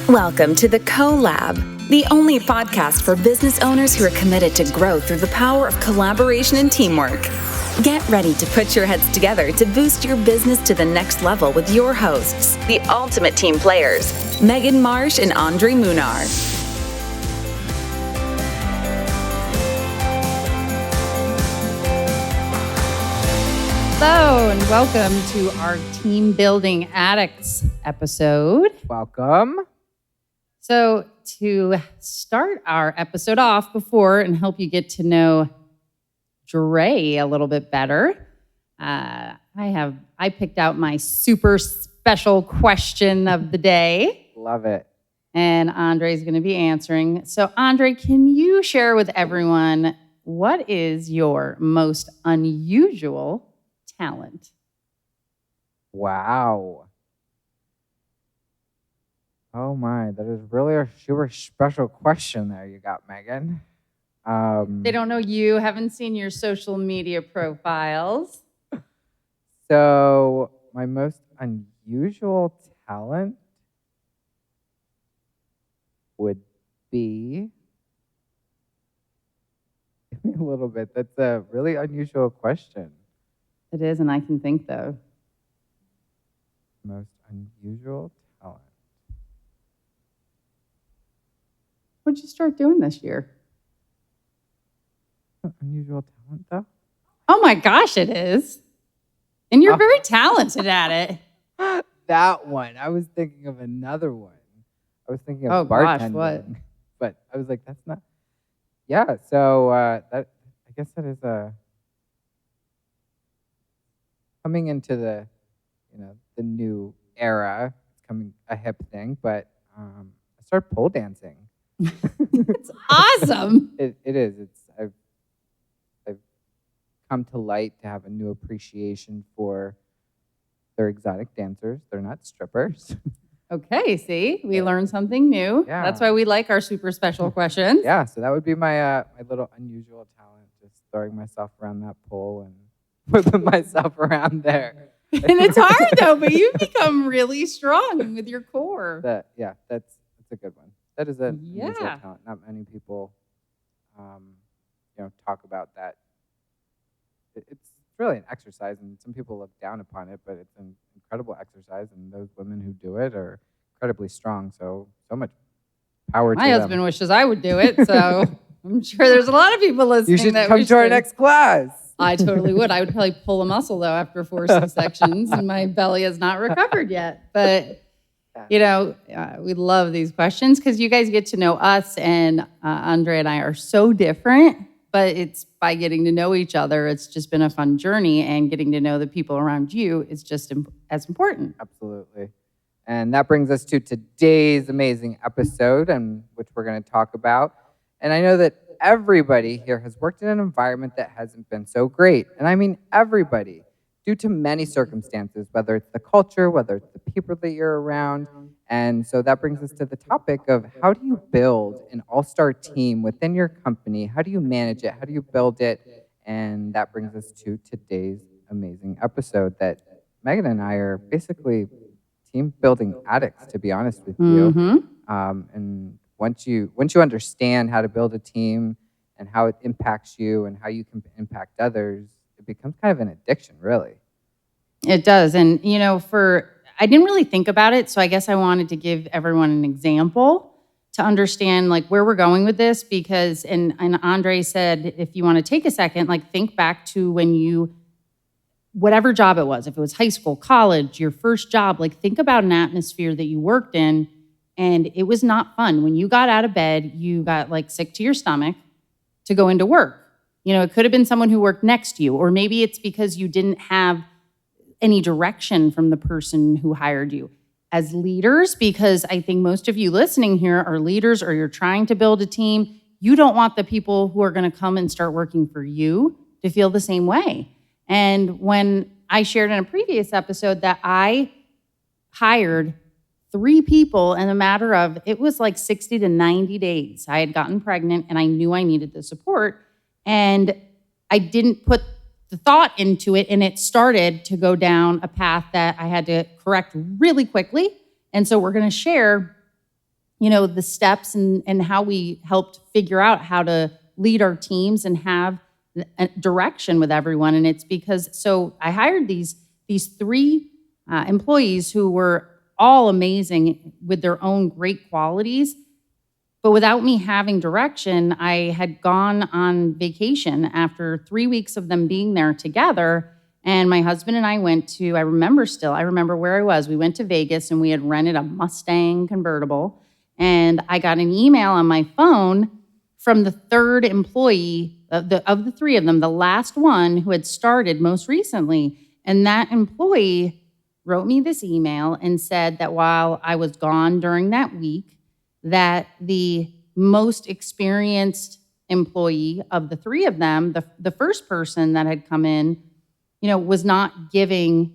Welcome to the CoLab, the only podcast for business owners who are committed to growth through the power of collaboration and teamwork. Get ready to put your heads together to boost your business to the next level with your hosts, the ultimate team players, Megan Marsh and Munar. Hello and welcome to our Team Building Addicts episode. Welcome. So to start our episode off before and help you get to know Dre a little bit better, I picked out my super special question of the day. Love it. And Andre's going to be answering. So Andre, can you share with everyone what is your most unusual talent? Wow. Oh my, that is really a super special question there you got, Megan. They don't know you, haven't seen your social media profiles. So my most unusual talent would be, give me a little bit. That's a really unusual question. It is, and I can think though. Most unusual talent. What'd you start doing this year? Unusual talent though? Oh my gosh, it is. And you're very talented at it. That one. I was thinking of another one. I was thinking of bartending. Gosh, what? But I was like, that's not. Yeah, so that I guess that is coming into the new era. It's coming a hip thing, but I started pole dancing. It's awesome. It is. I've come to light to have a new appreciation for their exotic dancers. They're not strippers. Okay, see, we learned something new. Yeah. That's why we like our super special questions. Yeah, so that would be my my little unusual talent, just throwing myself around that pole and whipping myself around there. And it's hard though, but you've become really strong with your core. That's a good one. That is an unusual Yeah. talent. Not many people, talk about that. It's really an exercise, and some people look down upon it, but it's an incredible exercise, and those women who do it are incredibly strong. So much power to them. My husband wishes I would do it, so I'm sure there's a lot of people listening. You should that come wish to our they- next class. I totally would. I would probably pull a muscle though after 4 C-sections, and my belly has not recovered yet. But we love these questions because you guys get to know us, and Andre and I are so different. But it's by getting to know each other. It's just been a fun journey, and getting to know the people around you is just as important. Absolutely. And that brings us to today's amazing episode, and which we're going to talk about. And I know that everybody here has worked in an environment that hasn't been so great. And I mean everybody, due to many circumstances, whether it's the culture, whether it's the people that you're around. And so that brings us to the topic of how do you build an all-star team within your company? How do you manage it? How do you build it? And that brings us to today's amazing episode that Megan and I are basically team building addicts, to be honest with you. Mm-hmm. And once you understand how to build a team and how it impacts you and how you can impact others, it becomes kind of an addiction, really. It does. And, I didn't really think about it. So I guess I wanted to give everyone an example to understand like where we're going with this because, and Andre said, if you want to take a second, like think back to when whatever job it was, if it was high school, college, your first job, like think about an atmosphere that you worked in and it was not fun. When you got out of bed, you got like sick to your stomach to go into work. It could have been someone who worked next to you, or maybe it's because you didn't have any direction from the person who hired you. As leaders, because I think most of you listening here are leaders or you're trying to build a team, you don't want the people who are going to come and start working for you to feel the same way. And when I shared in a previous episode that I hired 3 people in a matter of, it was like 60 to 90 days. I had gotten pregnant and I knew I needed the support. And I didn't put the thought into it, and it started to go down a path that I had to correct really quickly. And so we're going to share the steps and how we helped figure out how to lead our teams and have a direction with everyone. And it's because, so I hired these 3 employees who were all amazing with their own great qualities. But without me having direction, I had gone on vacation after 3 weeks of them being there together. And my husband and I went to, I remember where I was. We went to Vegas and we had rented a Mustang convertible. And I got an email on my phone from the 3rd employee of the 3 of them, the last one who had started most recently. And that employee wrote me this email and said that while I was gone during that week, that the most experienced employee of the 3 of them, the first person that had come in, was not giving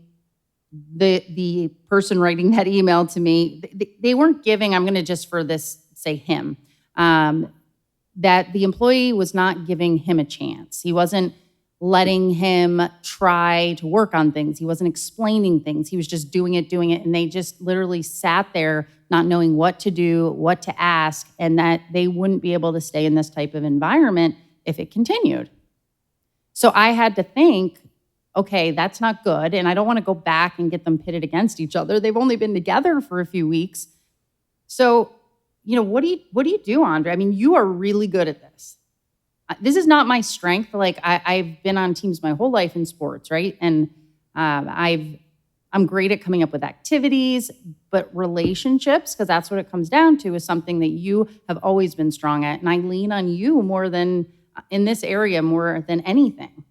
the person writing that email to me, they weren't giving, I'm going to just for this say him, that the employee was not giving him a chance. He wasn't letting him try to work on things. He wasn't explaining things. He was just doing it. And they just literally sat there not knowing what to do, what to ask, and that they wouldn't be able to stay in this type of environment if it continued. So I had to think, okay, that's not good. And I don't want to go back and get them pitted against each other. They've only been together for a few weeks. So, what do you do, Andre? I mean, you are really good at this. This is not my strength. Like I've been on teams my whole life in sports, right? And I'm great at coming up with activities, but relationships, because that's what it comes down to, is something that you have always been strong at. And I lean on you more than in this area more than anything.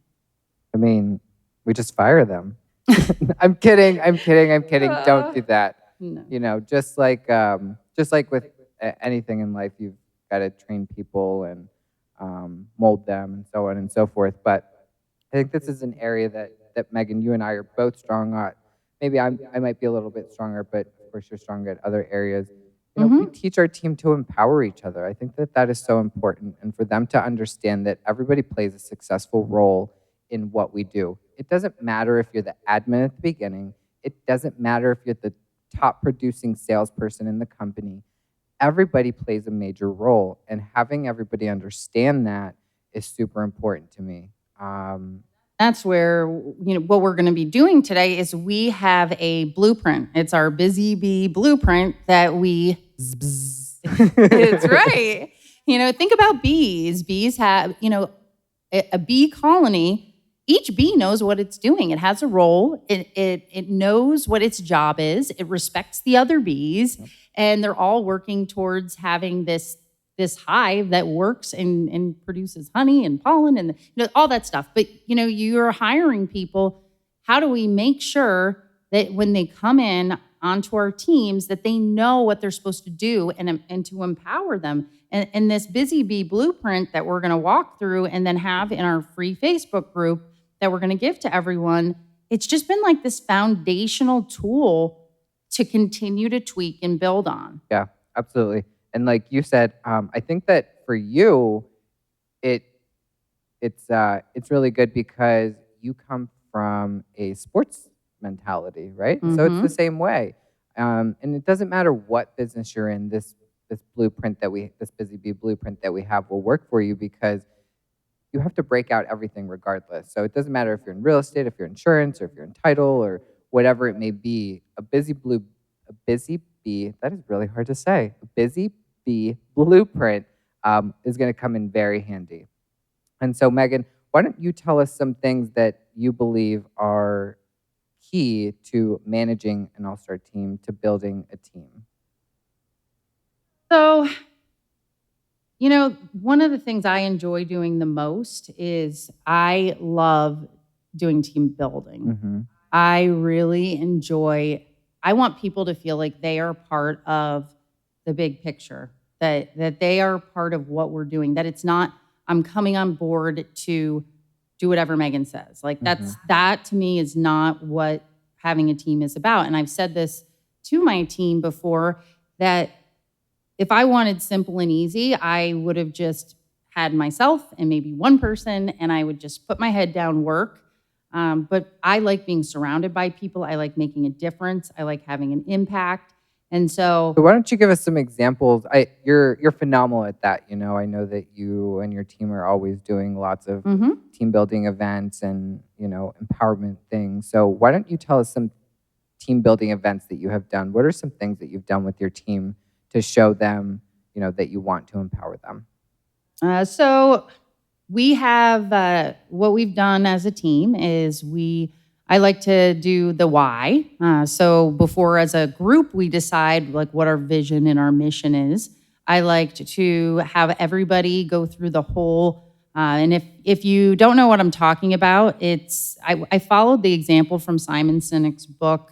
I mean, we just fire them. I'm kidding. Don't do that. No. Just like with anything in life, you've got to train people and mold them and so on and so forth. But I think this is an area that Megan, you and I are both strong at. Maybe I might be a little bit stronger, but of course you're stronger at other areas. We teach our team to empower each other. I think that is so important, and for them to understand that everybody plays a successful role in what we do. It doesn't matter if you're the admin at the beginning. It doesn't matter if you're the top producing salesperson in the company. Everybody plays a major role, and having everybody understand that is super important to me. That's where, what we're going to be doing today is we have a blueprint. It's our Busy Bee blueprint that we... It's right. Think about bees. Bees have, a bee colony. Each bee knows what it's doing. It has a role. It knows what its job is. It respects the other bees. Yep. And they're all working towards having this hive that works and produces honey and pollen and all that stuff. But you're hiring people. How do we make sure that when they come in onto our teams that they know what they're supposed to do and to empower them? And this Busy Bee blueprint that we're going to walk through and then have in our free Facebook group that we're going to give to everyone, it's just been like this foundational tool to continue to tweak and build on. Yeah, absolutely. And like you said, I think that for you, it's really good because you come from a sports mentality, right? Mm-hmm. So it's the same way. And it doesn't matter what business you're in, this blueprint this Busy Bee blueprint that we have will work for you because you have to break out everything regardless. So it doesn't matter if you're in real estate, if you're insurance, or if you're in title, or whatever it may be. A busy bee, that is really hard to say. A Busy Bee blueprint is going to come in very handy. And so, Megan, why don't you tell us some things that you believe are key to managing an all-star team, to building a team? So, one of the things I enjoy doing the most is I love doing team building. Mm-hmm. I really enjoy, I want people to feel like they are part of the big picture, that they are part of what we're doing, that it's not, I'm coming on board to do whatever Megan says. Like that to me is not what having a team is about. And I've said this to my team before, that if I wanted simple and easy, I would have just had myself and maybe one person, and I would just put my head down, work. But I like being surrounded by people. I like making a difference. I like having an impact. And so, So why don't you give us some examples? You're phenomenal at that. I know that you and your team are always doing lots of team building events and, empowerment things. So why don't you tell us some team building events that you have done? What are some things that you've done with your team to show them, that you want to empower them? So we have, what we've done as a team is I like to do the why. So before, as a group, we decide like what our vision and our mission is. I like to have everybody go through the whole, and if you don't know what I'm talking about, I followed the example from Simon Sinek's book,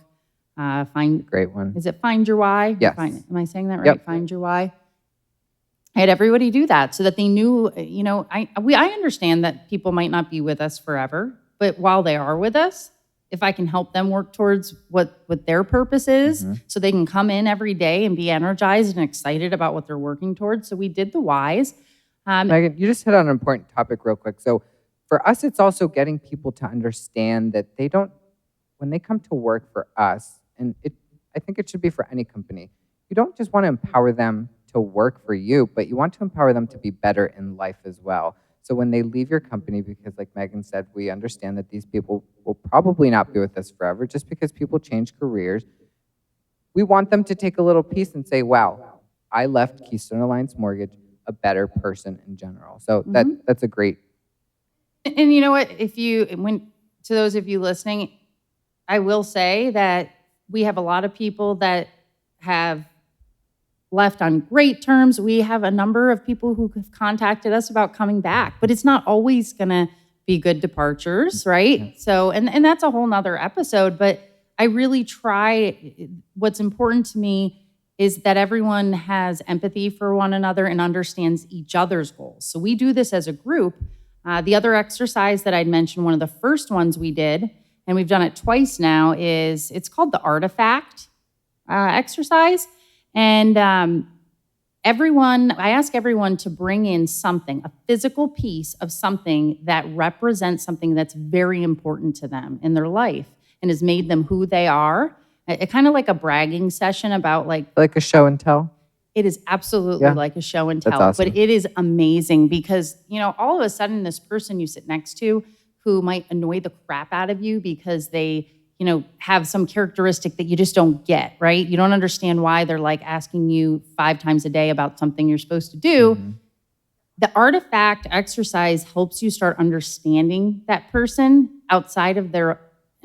Great one. Is it Find Your Why? Yes. Am I saying that right? Yep. Find Your Why. I had everybody do that so that they knew, I understand that people might not be with us forever, but while they are with us, if I can help them work towards what their purpose is, so they can come in every day and be energized and excited about what they're working towards. So we did the whys. Megan, you just hit on an important topic real quick. So for us, it's also getting people to understand that when they come to work for us, and I think it should be for any company, you don't just want to empower them to work for you, but you want to empower them to be better in life as well. So when they leave your company, because like Megan said, we understand that these people will probably not be with us forever just because people change careers. We want them to take a little piece and say, wow, I left Keystone Alliance Mortgage a better person in general. So that's a great. And you know what, to those of you listening, I will say that we have a lot of people that have left on great terms. We have a number of people who have contacted us about coming back, but it's not always going to be good departures, right? Yeah. So, and that's a whole nother episode, but I really try, what's important to me is that everyone has empathy for one another and understands each other's goals. So we do this as a group. The other exercise that I'd mentioned, one of the first ones we did, and we've done it twice now, it's called the artifact exercise. And I ask everyone to bring in something, a physical piece of something that represents something that's very important to them in their life and has made them who they are. It kind of like a bragging session about like a show and tell. It is absolutely like a show and tell. That's awesome. But it is amazing because, all of a sudden this person you sit next to who might annoy the crap out of you because they have some characteristic that you just don't get, right? You don't understand why they're like asking you 5 times a day about something you're supposed to do. The artifact exercise helps you start understanding that person outside of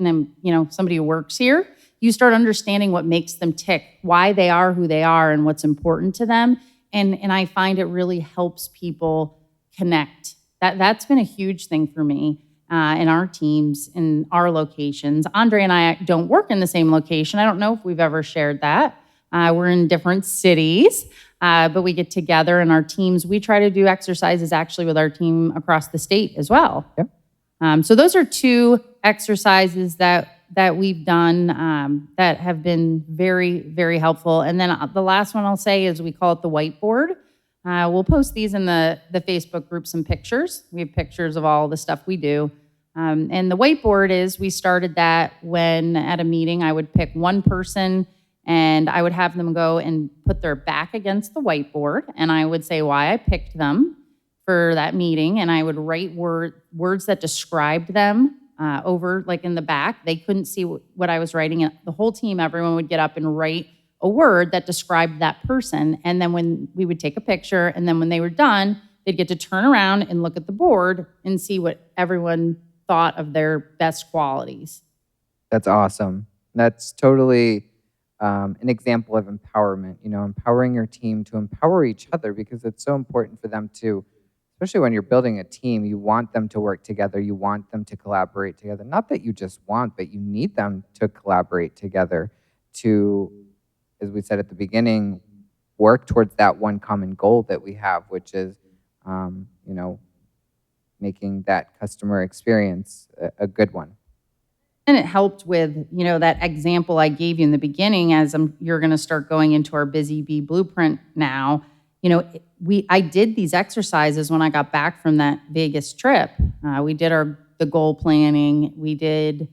somebody who works here. You start understanding what makes them tick, why they are who they are, and what's important to them. And I find it really helps people connect. That's been a huge thing for me. In our teams, in our locations. Andre and I don't work in the same location. I don't know if we've ever shared that. We're in different cities, but we get together in our teams. We try to do exercises actually with our team across the state as well. Yep. So those are 2 exercises that we've done that have been very, very helpful. And then the last one I'll say is we call it the whiteboard. We'll post these in the Facebook group, some pictures. We have pictures of all the stuff we do. And the whiteboard we started that when at a meeting, I would pick one person and I would have them go and put their back against the whiteboard. And I would say why I picked them for that meeting. And I would write words that described them over like in the back. They couldn't see what I was writing. And the whole team, everyone would get up and write a word that described that person. And then when we would take a picture, and then when they were done, they'd get to turn around and look at the board and see what everyone thought of their best qualities. That's awesome. That's totally an example of empowerment, empowering your team to empower each other, because it's so important for them to, especially when you're building a team, you want them to work together. You want them to collaborate together. Not that you just want, but you need them to collaborate together to, as we said at the beginning, work towards that one common goal that we have, which is, making that customer experience a good one. And it helped with, that example I gave you in the beginning as you're going to start going into our Busy Bee blueprint now. I did these exercises when I got back from that Vegas trip. We did the goal planning. We did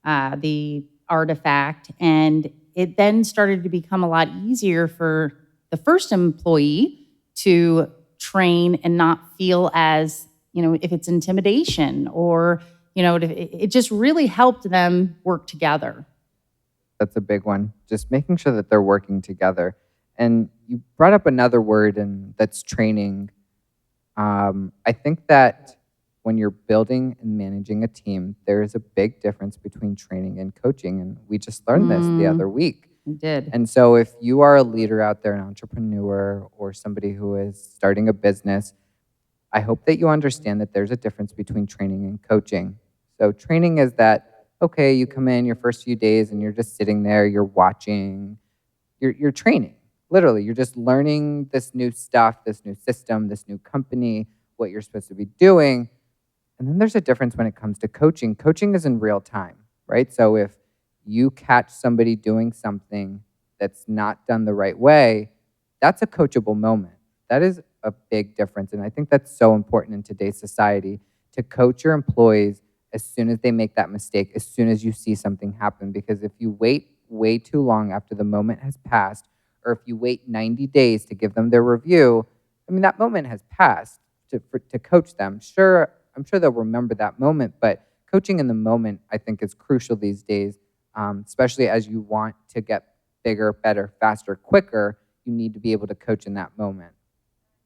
the artifact. And it then started to become a lot easier for the first employee to train and not feel as, if it's intimidation or, it just really helped them work together. That's a big one. Just making sure that they're working together. And you brought up another word, and that's training. I think that when you're building and managing a team, there is a big difference between training and coaching. And we just learned this the other week. We did. And so if you are a leader out there, an entrepreneur, or somebody who is starting a business, I hope that you understand that there's a difference between training and coaching. So training is that, okay, you come in your first few days and you're just sitting there, you're watching, you're training. Literally, you're just learning this new stuff, this new system, this new company, what you're supposed to be doing. And then there's a difference when it comes to coaching. Coaching is in real time, right? So if you catch somebody doing something that's not done the right way, that's a coachable moment. That is a big difference. And I think that's so important in today's society, to coach your employees as soon as they make that mistake, as soon as you see something happen. Because if you wait way too long after the moment has passed, or if you wait 90 days to give them their review, that moment has passed to coach them. Sure, I'm sure they'll remember that moment, but coaching in the moment, I think, is crucial these days, especially as you want to get bigger, better, faster, quicker. You need to be able to coach in that moment.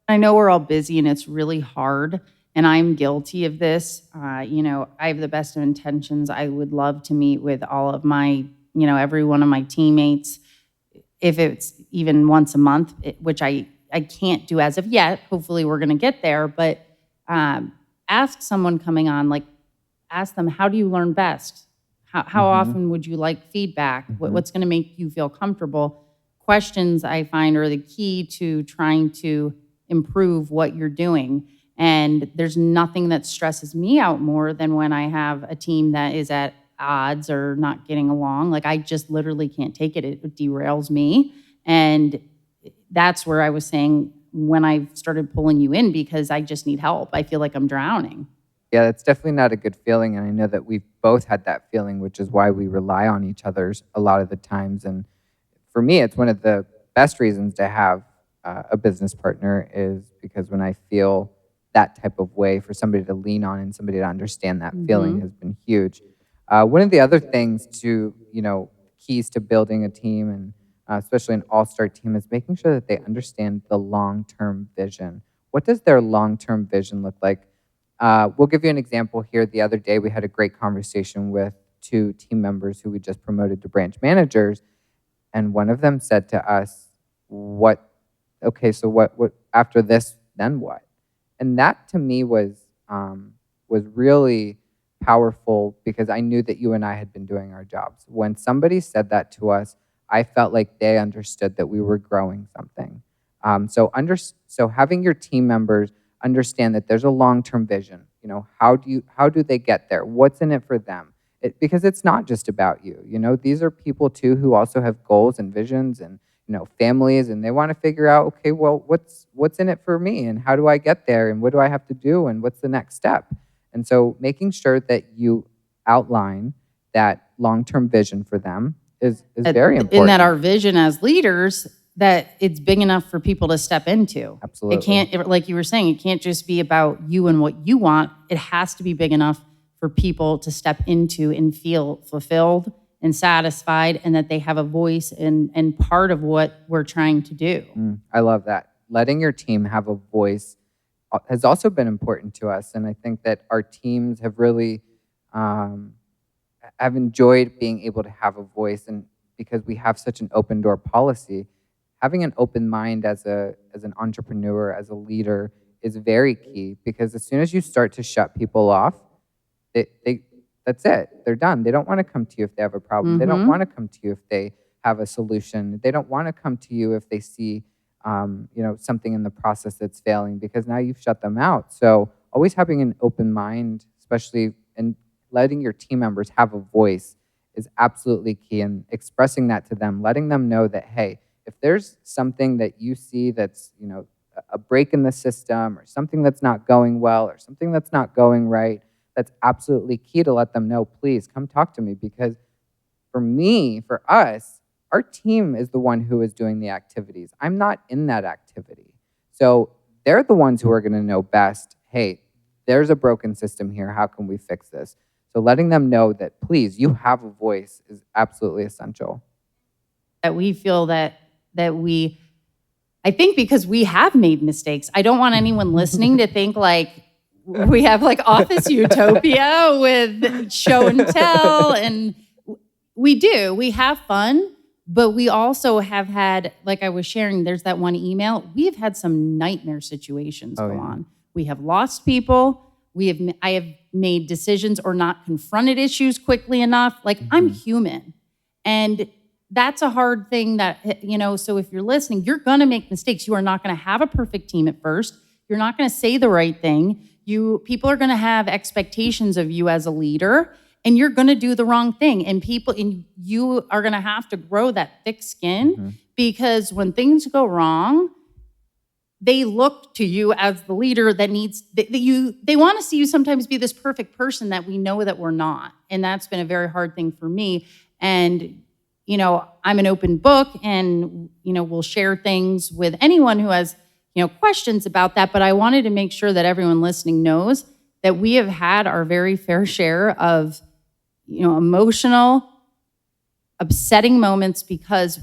I know we're all busy and it's really hard, and I'm guilty of this. I have the best of intentions. I would love to meet with all of my, every one of my teammates, if it's even once a month, which I can't do as of yet. Hopefully we're going to get there, but ask someone coming on, ask them, how do you learn best? How often would you like feedback? What's going to make you feel comfortable? Questions, I find, are the key to trying to improve what you're doing. And there's nothing that stresses me out more than when I have a team that is at odds or not getting along. I just literally can't take it. It derails me. And that's where I was saying, when I started pulling you in, because I just need help. I feel like I'm drowning. Yeah, that's definitely not a good feeling. And I know that we've both had that feeling, which is why we rely on each other a lot of the times. And for me, it's one of the best reasons to have a business partner, is because when I feel that type of way, for somebody to lean on and somebody to understand that feeling has been huge. One of the other things keys to building a team, and especially an all-star team, is making sure that they understand the long-term vision. What does their long-term vision look like? We'll give you an example here. The other day, we had a great conversation with 2 team members who we just promoted to branch managers, and one of them said to us, what after this, then what? And that to me was really powerful, because I knew that you and I had been doing our jobs. When somebody said that to us, I felt like they understood that we were growing something. So having your team members understand that there's a long-term vision. How do they get there? What's in it for them? Because it's not just about you. These are people too who also have goals and visions and families, and they want to figure out, okay, well, what's in it for me, and how do I get there, and what do I have to do, and what's the next step? And so making sure that you outline that long-term vision for them is very important. And that our vision as leaders, that it's big enough for people to step into. Absolutely. It can't, like you were saying, it can't just be about you and what you want. It has to be big enough for people to step into and feel fulfilled and satisfied, and that they have a voice and part of what we're trying to do. I love that. Letting your team have a voice has also been important to us. And I think that our teams have really have enjoyed being able to have a voice. And because we have such an open door policy, having an open mind as an entrepreneur, as a leader, is very key. Because as soon as you start to shut people off, that's it. They're done. They don't want to come to you if they have a problem. They don't want to come to you if they have a solution. They don't want to come to you if they see something in the process that's failing, because now you've shut them out. So always having an open mind, especially in letting your team members have a voice, is absolutely key. And expressing that to them, letting them know that, hey, if there's something that you see that's a break in the system, or something that's not going well, or something that's not going right, that's absolutely key to let them know, please come talk to me. Because for us, our team is the one who is doing the activities. I'm not in that activity. So they're the ones who are going to know best, hey, there's a broken system here. How can we fix this? So letting them know that, please, you have a voice is absolutely essential. That we feel that I think because we have made mistakes, I don't want anyone listening to think like we have like office utopia with show and tell. And we do. We have fun, but we also have had, like I was sharing, there's that one email. We've had some nightmare situations go on. We have lost people. I have made decisions or not confronted issues quickly enough. Like I'm human. And that's a hard thing that, so if you're listening, you're going to make mistakes. You are not going to have a perfect team at first. You're not going to say the right thing. People are going to have expectations of you as a leader, and you're going to do the wrong thing. And you are going to have to grow that thick skin because when things go wrong, they look to you as the leader that they want to see you sometimes be this perfect person that we know that we're not. And that's been a very hard thing for me. And I'm an open book and, we'll share things with anyone who has, questions about that. But I wanted to make sure that everyone listening knows that we have had our very fair share of, emotional, upsetting moments because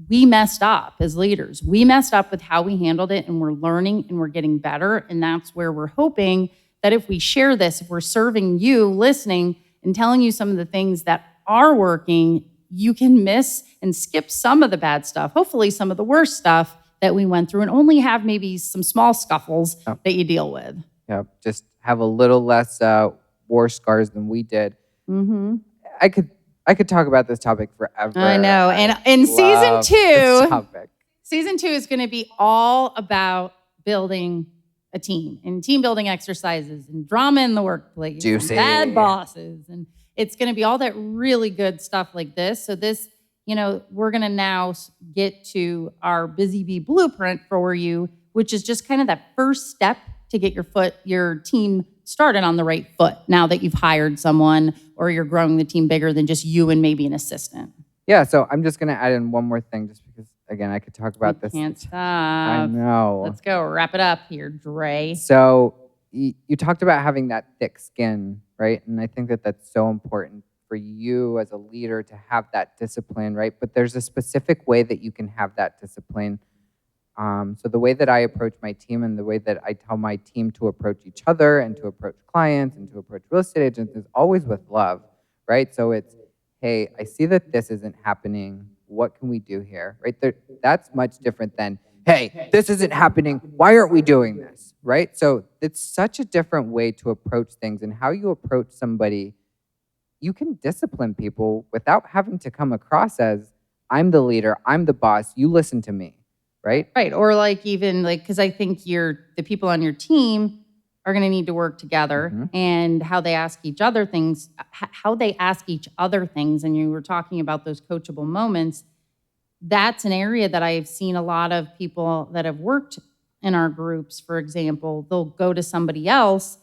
we messed up as leaders. We messed up with how we handled it, and we're learning and we're getting better. And that's where we're hoping that if we share this, if we're serving you, listening, and telling you some of the things that are working, you can miss and skip some of the bad stuff, hopefully some of the worst stuff that we went through, and only have maybe some small scuffles that you deal with. Yeah, just have a little less war scars than we did. Mm-hmm. I could talk about this topic forever. I know. And in season two is going to be all about building a team and team building exercises and drama in the workplace, juicy, and bad bosses, and it's going to be all that really good stuff like this. So this, we're going to now get to our Busy Bee blueprint for you, which is just kind of that first step to get your team started on the right foot now that you've hired someone or you're growing the team bigger than just you and maybe an assistant. Yeah, so I'm just going to add in one more thing just because, again, I could talk about this. Can't stop. I know. Let's go. Wrap it up here, Dre. So you talked about having that thick skin, right? And I think that that's so important for you as a leader to have that discipline, right? But there's a specific way that you can have that discipline. So the way that I approach my team and the way that I tell my team to approach each other and to approach clients and to approach real estate agents is always with love, right? So it's, hey, I see that this isn't happening. What can we do here, right? That's much different than, hey, this isn't happening. Why aren't we doing this, right? So it's such a different way to approach things, and how you approach somebody, you can discipline people without having to come across as, I'm the leader, I'm the boss, you listen to me. Right? Right. Or because I think the people on your team are going to need to work together, and how they ask each other things, and you were talking about those coachable moments. That's an area that I've seen a lot of people that have worked in our groups, for example, they'll go to somebody else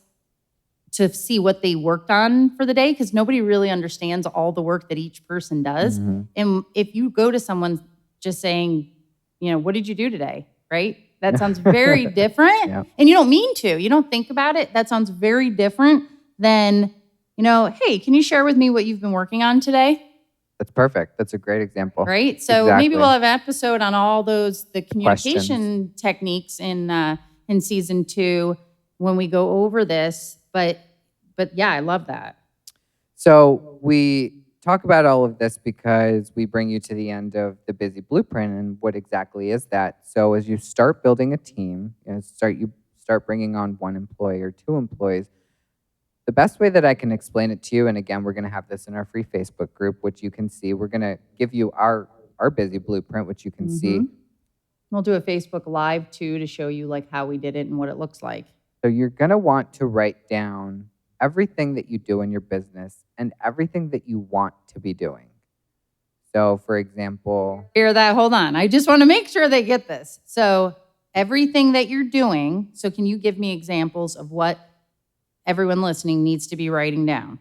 to see what they worked on for the day, because nobody really understands all the work that each person does. And if you go to someone just saying, what did you do today? Right? That sounds very different. Yeah. And you don't mean to. You don't think about it. That sounds very different than, hey, can you share with me what you've been working on today? That's perfect. That's a great example. Right? So maybe we'll have an episode on all the communication techniques in season 2 when we go over this. But yeah, I love that. So we talk about all of this because we bring you to the end of the Busy Blueprint, and what exactly is that? So as you start building a team, you start bringing on 1 employee or 2 employees, the best way that I can explain it to you, and again, we're going to have this in our free Facebook group, which you can see. We're going to give you our Busy Blueprint, which you can see. We'll do a Facebook Live too to show you how we did it and what it looks like. So you're going to want to write down everything that you do in your business and everything that you want to be doing. So, for example... Hear that? Hold on. I just want to make sure they get this. So, everything that you're doing, so can you give me examples of what everyone listening needs to be writing down?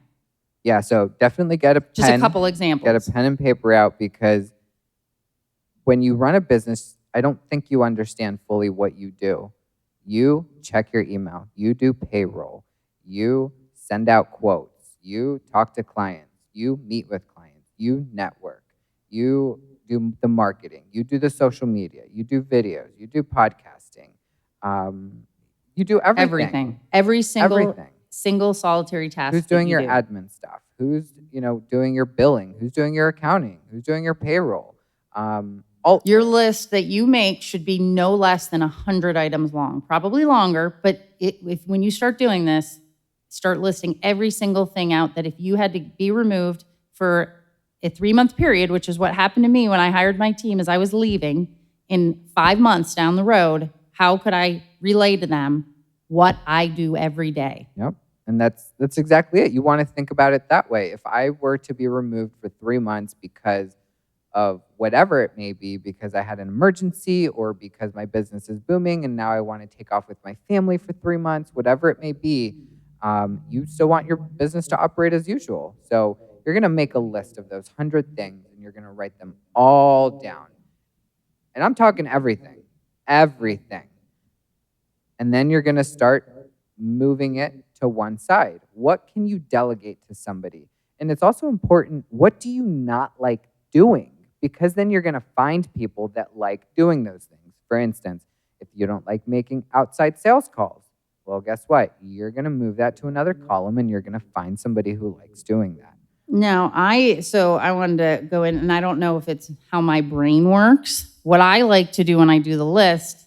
Yeah, so definitely get a pen. Just a couple examples. Get a pen and paper out, because when you run a business, I don't think you understand fully what you do. You check your email, you do payroll, you send out quotes, you talk to clients, you meet with clients, you network, you do the marketing, you do the social media, you do videos, you do podcasting, you do everything. Every single Everything. single solitary task. Who's doing that your you do. admin stuff? Who's doing your billing? Who's doing your accounting? Who's doing your payroll? Your list that you make should be no less than 100 items long, probably longer. But when you start doing this, start listing every single thing out that if you had to be removed for a 3-month period, which is what happened to me when I hired my team as I was leaving, in 5 months down the road, how could I relay to them what I do every day? Yep. And that's exactly it. You want to think about it that way. If I were to be removed for 3 months because of whatever it may be, because I had an emergency or because my business is booming and now I want to take off with my family for 3 months, whatever it may be, you still want your business to operate as usual. So you're going to make a list of those 100 things and you're going to write them all down. And I'm talking everything. And then you're going to start moving it to one side. What can you delegate to somebody? And it's also important, what do you not like doing? Because then you're going to find people that like doing those things. For instance, if you don't like making outside sales calls, well, guess what? You're going to move that to another column and you're going to find somebody who likes doing that. Now, I wanted to go in, and I don't know if it's how my brain works. What I like to do when I do the list,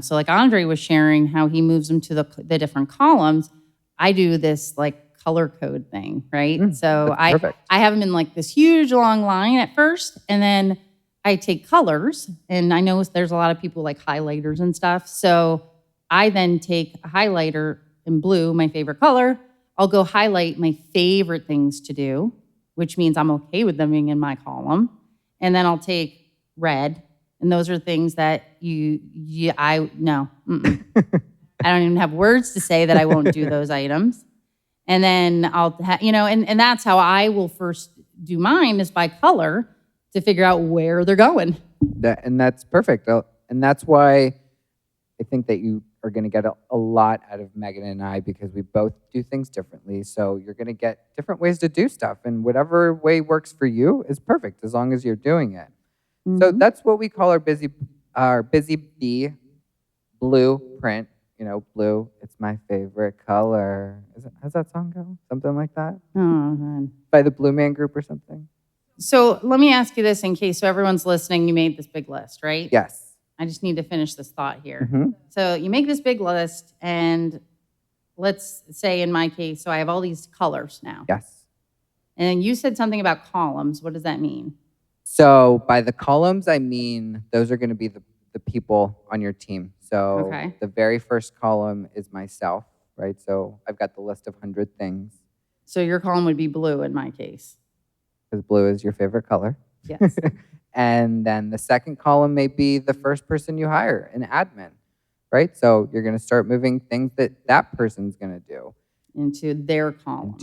so like Andre was sharing how he moves them to the different columns, I do this like color code thing, right? So I have them in like this huge long line at first, and then I take colors, and I know there's a lot of people like highlighters and stuff. So I then take a highlighter in blue, my favorite color. I'll go highlight my favorite things to do, which means I'm okay with them being in my column. And then I'll take red, and those are things that I don't even have words to say that I won't do those items. And then and that's how I will first do mine, is by color, to figure out where they're going. And that's perfect. And that's why I think that you are going to get a lot out of Megan and I, because we both do things differently. So you're going to get different ways to do stuff. And whatever way works for you is perfect, as long as you're doing it. Mm-hmm. So that's what we call our busy bee blueprint. Blue, it's my favorite color. How's that song go? Something like that? Oh, man. By the Blue Man Group or something? So let me ask you this in case, so everyone's listening, you made this big list, right? Yes. I just need to finish this thought here. Mm-hmm. So you make this big list, and let's say in my case, so I have all these colors now. Yes. And you said something about columns. What does that mean? So by the columns, I mean those are going to be the people on your team. So The very first column is myself, right? So I've got the list of 100 things. So your column would be blue in my case. Because blue is your favorite color. Yes. And then the second column may be the first person you hire, an admin, right? So you're going to start moving things that person's going to do. Into their column.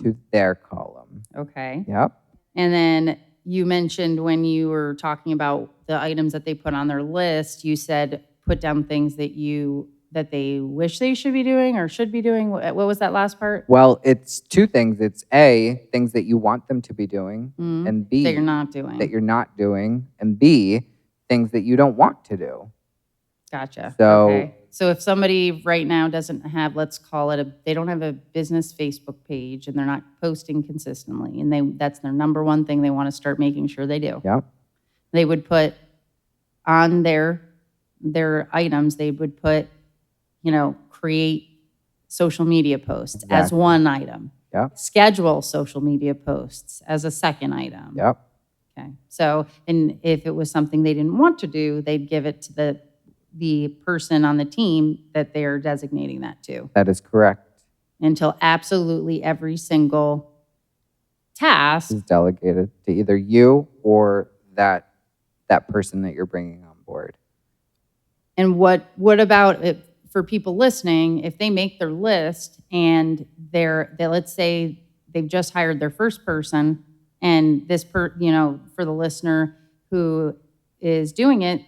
Okay. Yep. And then you mentioned when you were talking about the items that they put on their list, you said put down things that they wish they should be doing or should be doing. What was that last part? Well, it's two things. It's A, things that you want them to be doing, and B, that you're not doing. And B, things that you don't want to do. Gotcha. So, okay. So if somebody right now doesn't have, let's call it they don't have a business Facebook page, and they're not posting consistently, and that's their number one thing they want to start making sure they do. Yep. They would put on their items, they would put, create social media posts as one item. Yep. Schedule social media posts as a second item. Yep. Okay. So, and if it was something they didn't want to do, they'd give it to the person on the team that they're designating that to. That is correct. Until absolutely every single task is delegated to either you or that person that you're bringing on board. And what about for people listening, if they make their list and let's say they've just hired their first person, and this for the listener who is doing it,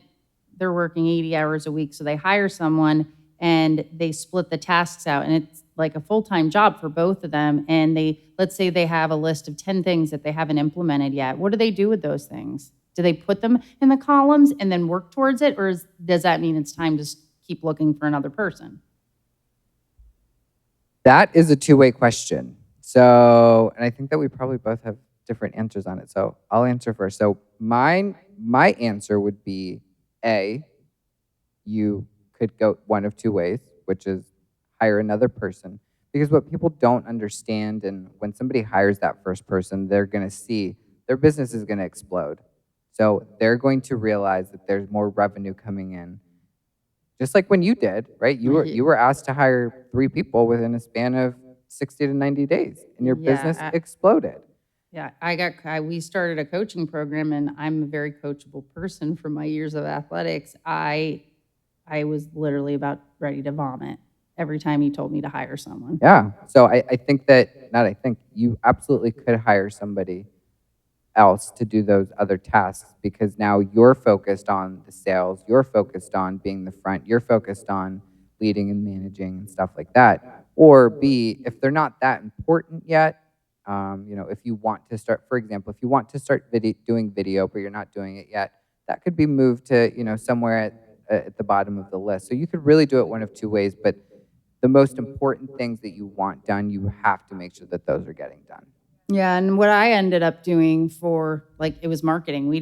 they're working 80 hours a week. So they hire someone and they split the tasks out, and it's like a full-time job for both of them. And let's say they have a list of 10 things that they haven't implemented yet. What do they do with those things? Do they put them in the columns and then work towards it? Or does that mean it's time to keep looking for another person? That is a two-way question. So, and I think that we probably both have different answers on it. So I'll answer first. So my answer would be A, you could go one of two ways, which is hire another person. Because what people don't understand, and when somebody hires that first person, they're going to see their business is going to explode. So they're going to realize that there's more revenue coming in. Just like when you did, right? You were asked to hire 3 people within a span of 60 to 90 days, and your business exploded. Yeah, we started a coaching program, and I'm a very coachable person from my years of athletics. I was literally about ready to vomit every time he told me to hire someone. Yeah. So I think that, you absolutely could hire somebody else to do those other tasks, because now you're focused on the sales, you're focused on being the front, you're focused on leading and managing and stuff like that. Or B, if they're not that important yet, if you want to start, for example, if you want to start doing video, but you're not doing it yet, that could be moved to, somewhere at the bottom of the list. So you could really do it one of two ways, but the most important things that you want done, you have to make sure that those are getting done. Yeah, and what I ended up doing it was marketing.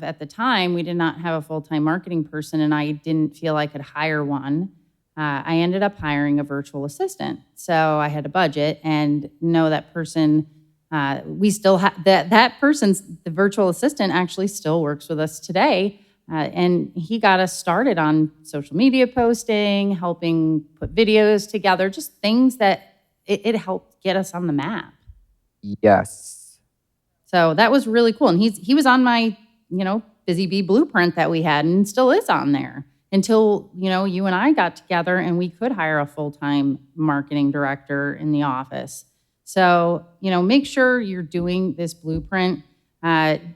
At the time, we did not have a full-time marketing person, and I didn't feel I could hire one. I ended up hiring a virtual assistant. So I had a budget, and that person, we still have, the virtual assistant actually still works with us today. And he got us started on social media posting, helping put videos together, just things that it helped get us on the map. Yes. So that was really cool. And he was on my, Busy Bee blueprint that we had, and still is on there until, you and I got together and we could hire a full-time marketing director in the office. So, make sure you're doing this blueprint.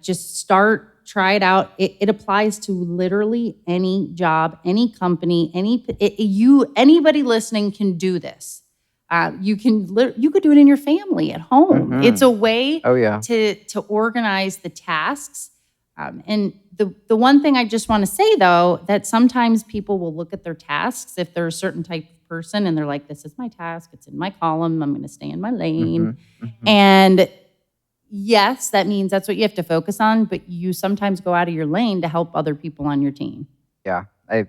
Just start, try it out. It applies to literally any job, any company, anybody listening can do this. You could do it in your family at home. Mm-hmm. It's a way to organize the tasks. And the one thing I just want to say, though, that sometimes people will look at their tasks if they're a certain type of person and they're like, this is my task, it's in my column, I'm going to stay in my lane. Mm-hmm. Mm-hmm. And yes, that means that's what you have to focus on, but you sometimes go out of your lane to help other people on your team. Yeah, I'm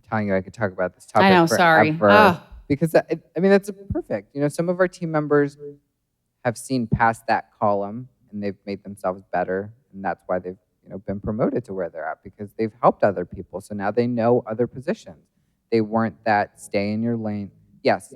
telling you, I could talk about this topic I know, forever. sorry. Because, that's perfect. Some of our team members have seen past that column and they've made themselves better. And that's why they've, been promoted to where they're at, because they've helped other people. So now they know other positions. They weren't that stay in your lane. Yes,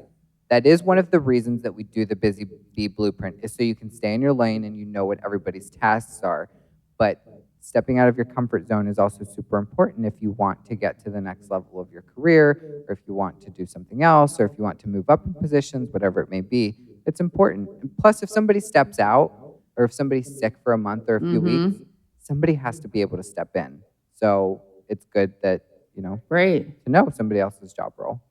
that is one of the reasons that we do the Busy Bee blueprint, is so you can stay in your lane and you know what everybody's tasks are. But stepping out of your comfort zone is also super important if you want to get to the next level of your career, or if you want to do something else, or if you want to move up in positions, whatever it may be. It's important. And plus, if somebody steps out, or if somebody's sick for a month or a few weeks, somebody has to be able to step in. So it's good that, to know somebody else's job role.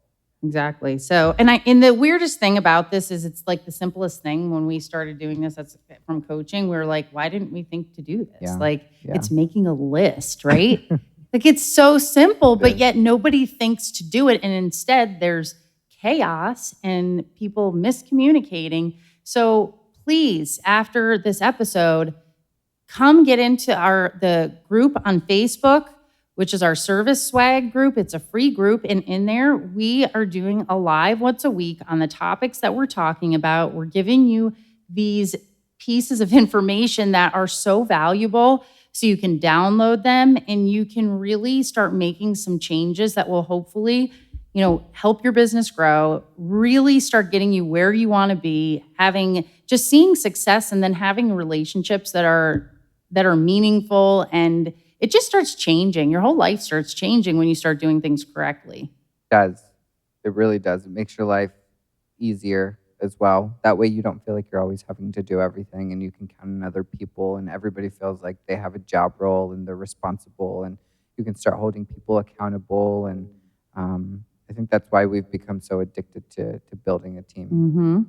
Exactly. So, and the weirdest thing about this is it's like the simplest thing. When we started doing this, that's from coaching, we were like, why didn't we think to do this? It's making a list, right? It's so simple, but yet nobody thinks to do it. And instead there's chaos and people miscommunicating. So please, after this episode, come get into the group on Facebook, which is our service swag group. It's a free group. And in there, we are doing a live once a week on the topics that we're talking about. We're giving you these pieces of information that are so valuable, so you can download them and you can really start making some changes that will hopefully, help your business grow, really start getting you where you want to be, just seeing success, and then having relationships that are meaningful, and it just starts changing. Your whole life starts changing when you start doing things correctly. It does. It really does. It makes your life easier, as well. That way you don't feel like you're always having to do everything, and you can count on other people, and everybody feels like they have a job role and they're responsible, and you can start holding people accountable. And I think that's why we've become so addicted to building a team. Mm-hmm.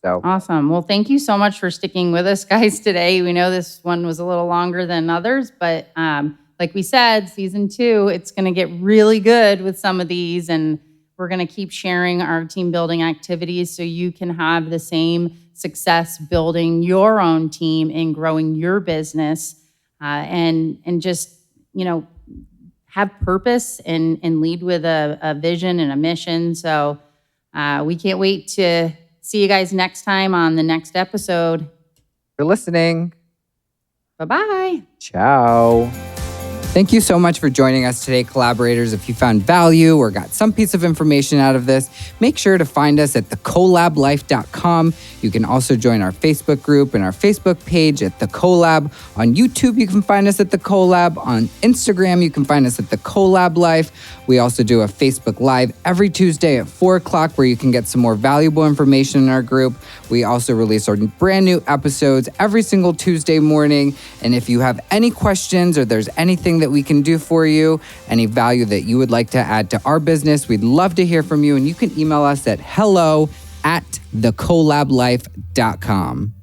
So Awesome. Well, thank you so much for sticking with us, guys, today. We know this one was a little longer than others, but like we said, season 2, it's going to get really good with some of these, and we're going to keep sharing our team building activities so you can have the same success building your own team and growing your business, and just, have purpose and lead with a vision and a mission. So we can't wait to see you guys next time on the next episode. for listening. Bye-bye. Ciao. Thank you so much for joining us today, collaborators. If you found value or got some piece of information out of this, make sure to find us at thecolablife.com. You can also join our Facebook group and our Facebook page at The CoLab. On YouTube, you can find us at The CoLab. On Instagram, you can find us at The CoLab Life. We also do a Facebook Live every Tuesday at 4 o'clock where you can get some more valuable information in our group. We also release our brand new episodes every single Tuesday morning. And if you have any questions or there's anything that we can do for you, any value that you would like to add to our business, we'd love to hear from you. And you can email us at hello@thecolablife.com.